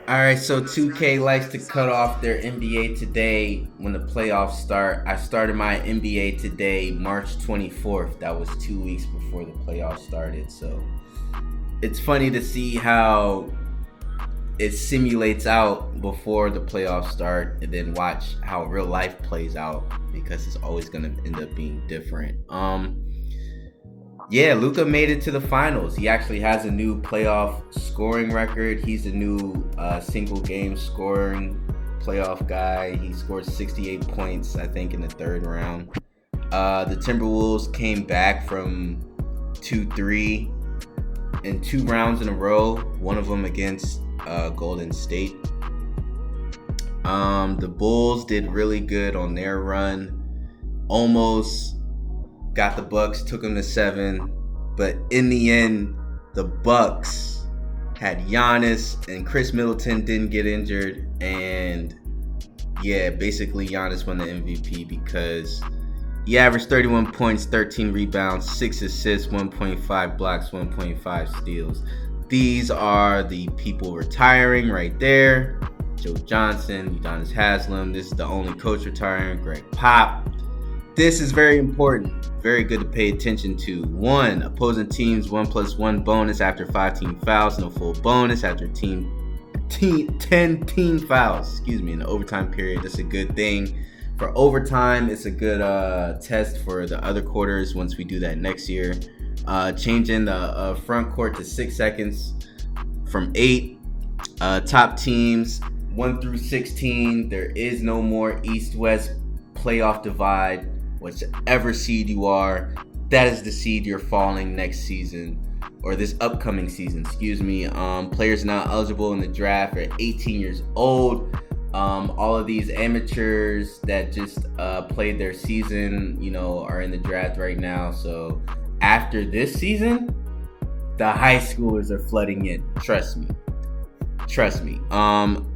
All right, so 2K likes to cut off their NBA today when the playoffs start. I started my NBA today, March 24th. That was 2 weeks before the playoffs started. So it's funny to see how it simulates out before the playoffs start and then watch how real life plays out because it's always going to end up being different. Yeah, Luca made it to the finals. He actually has a new playoff scoring record. He's a new single game scoring playoff guy. He scored 68 points, I think, in the third round. The Timberwolves came back from 2-3 in 2 rounds in a row, one of them against Golden State. The Bulls did really good on their run. Almost got the Bucks, took them to 7, but in the end, the Bucks had Giannis and Chris Middleton didn't get injured, and yeah, basically Giannis won the MVP because he averaged 31 points, 13 rebounds, 6 assists, 1.5 blocks, 1.5 steals. These are the people retiring right there. Joe Johnson, Udonis Haslem. This is the only coach retiring, Greg Pop. This is very important. Very good to pay attention to. 1, opposing teams 1+1 bonus after 5 team fouls, no full bonus after 10 team fouls. In the overtime period. That's a good thing. For overtime, it's a good test for the other quarters once we do that next year. Changing the front court to 6 seconds from 8. Top teams 1 through 16. There is no more East-West playoff divide. Whichever seed you are, that is the seed you're falling next season, or this upcoming season, Players not eligible in the draft are 18 years old. All of these amateurs that just played their season, are in the draft right now. So after this season, the high schoolers are flooding in. Trust me.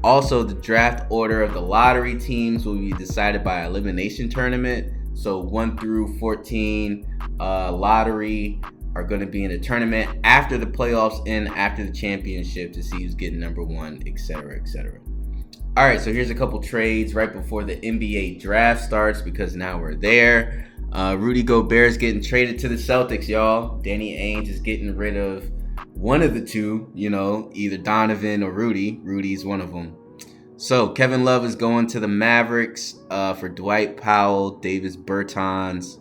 Also, the draft order of the lottery teams will be decided by elimination tournament. So 1 through 14 lottery are going to be in a tournament after the playoffs end, after the championship, to see who's getting number 1, etc., etc. All right, so here's a couple trades right before the NBA draft starts because now we're there. Rudy Gobert is getting traded to the Celtics, y'all. Danny Ainge is getting rid of one of the two, either Donovan or Rudy. Rudy's one of them. So Kevin Love is going to the Mavericks for Dwight Powell, Davis Bertans.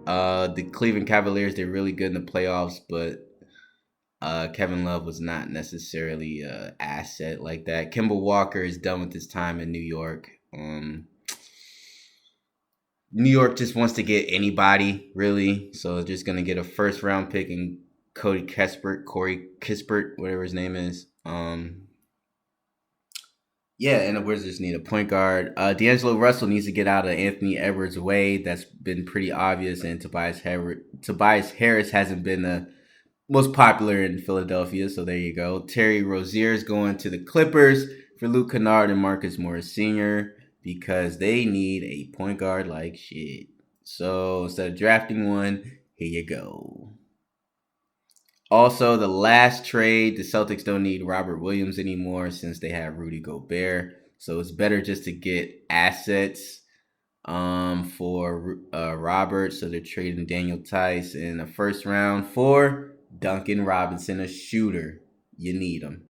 The Cleveland Cavaliers, they're really good in the playoffs, but Kevin Love was not necessarily an asset like that. Kemba Walker is done with his time in New York. New York just wants to get anybody, really. So they're just going to get a first round pick and Corey Kispert, whatever his name is. Yeah, and the Wizards need a point guard. D'Angelo Russell needs to get out of Anthony Edwards' way. That's been pretty obvious. And Tobias Harris hasn't been the most popular in Philadelphia. So there you go. Terry Rozier is going to the Clippers for Luke Kennard and Marcus Morris Sr. because they need a point guard like shit. So instead of drafting one, here you go. Also, the last trade, the Celtics don't need Robert Williams anymore since they have Rudy Gobert. So it's better just to get assets for Robert. So they're trading Daniel Tice in the first round for Duncan Robinson, a shooter. You need him.